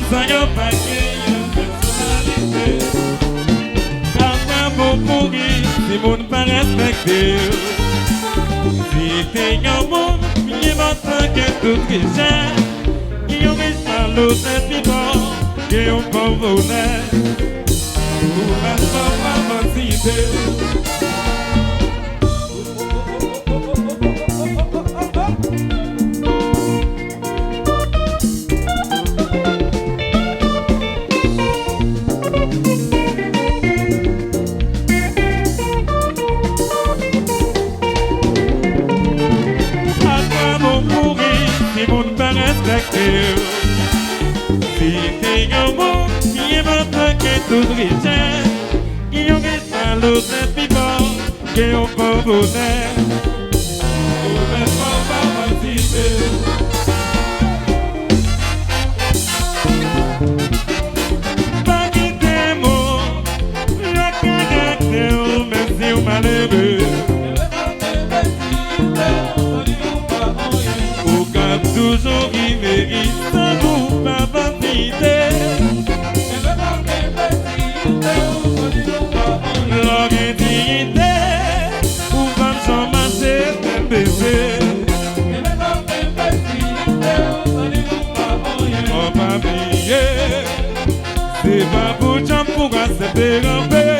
ça y a pas de personnalité. Quand un mot pourri, si mon ne pas respecté. Si t'es un monde, il est maintenant que tout richesse. Il y a des salauds et vivants, qui ont pas volé. Pour la femme avancée. Si t'es un monde qui est maintenant que tout richesse, il y a des salauds et vivants qui ont pas volé. Pour la femme avancée. Pas quitter mon le caractère, même si on m'a levé. Au cap toujours il mérite sa boue pas vanité. L'originalité, où va s'en marcher d'un baiser. On va briller, c'est pas pour j'en pourra se déramper.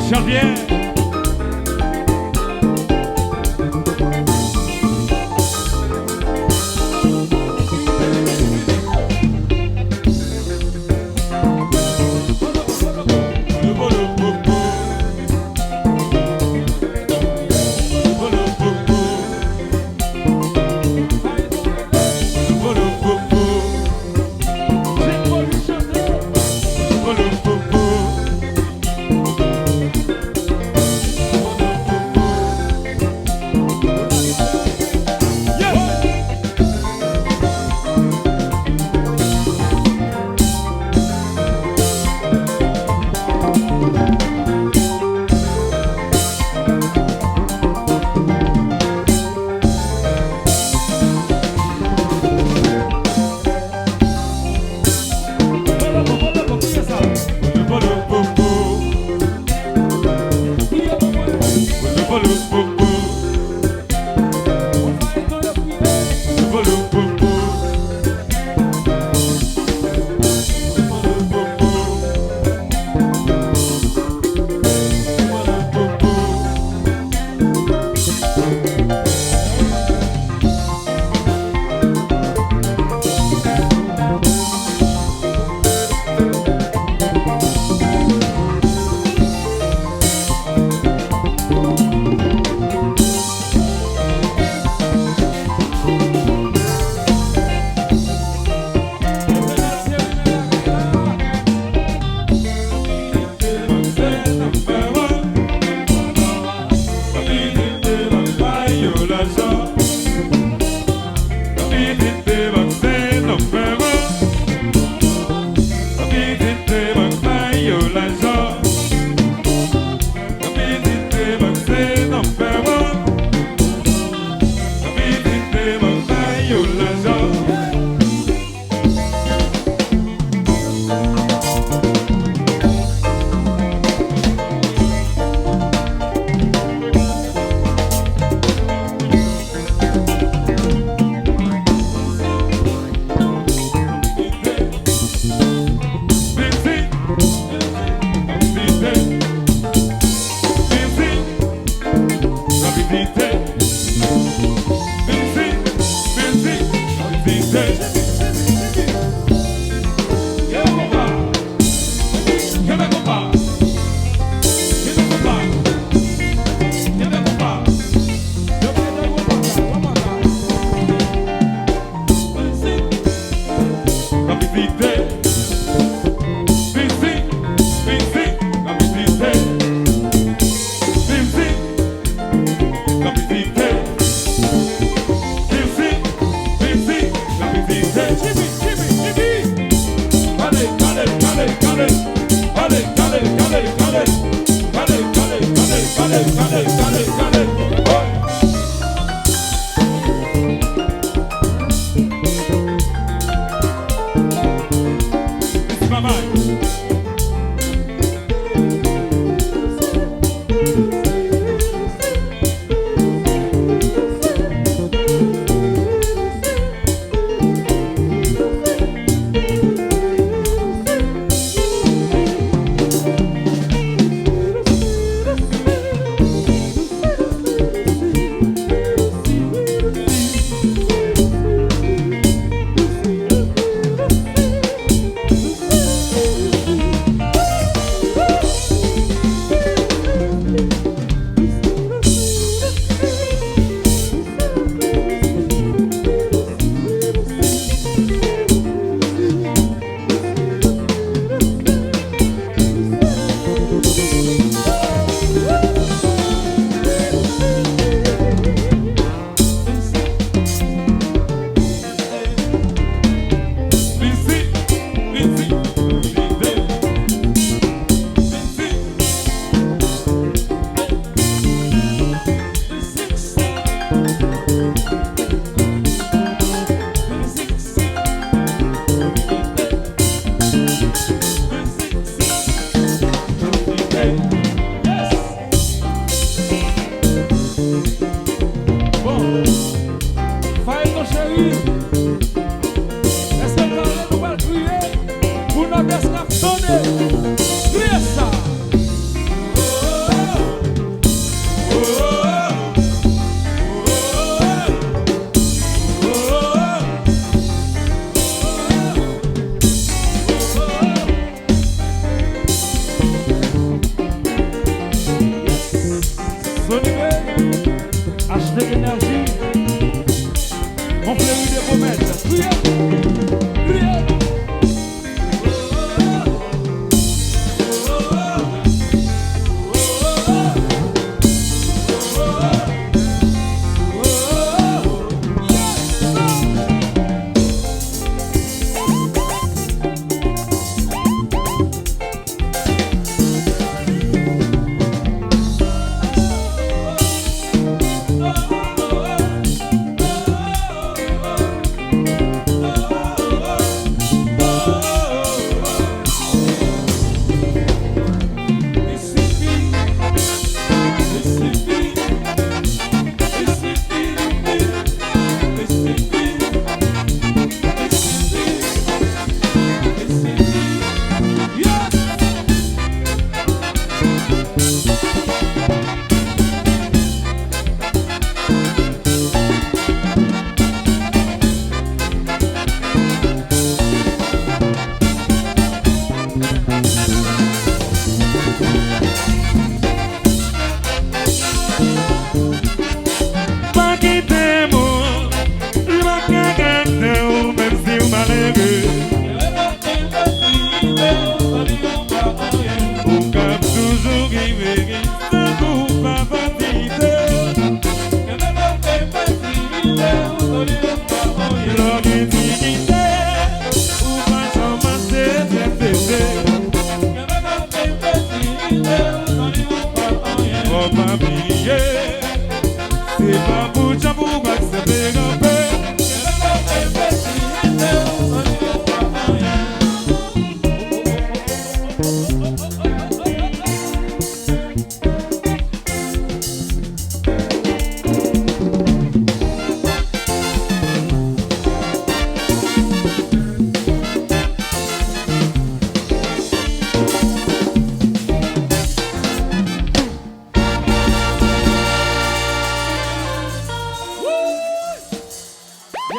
Jean-Pierre.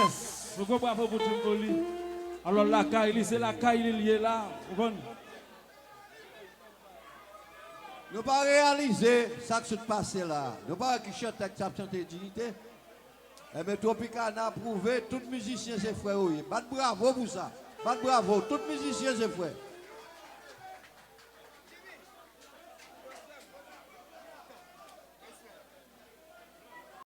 Yes. Nous bravo pour Timboli. Alors la caille, c'est la caille liée là. Vous comprenez? Nous pas réaliser ça qui s'est passé là. Nous pas qui chante avec sa dignité. Eh bien, Tropicana a prouvé, tous les musiciens, c'est frères. Bat bravo pour ça. Bat bravo, tous les musiciens, c'est frères.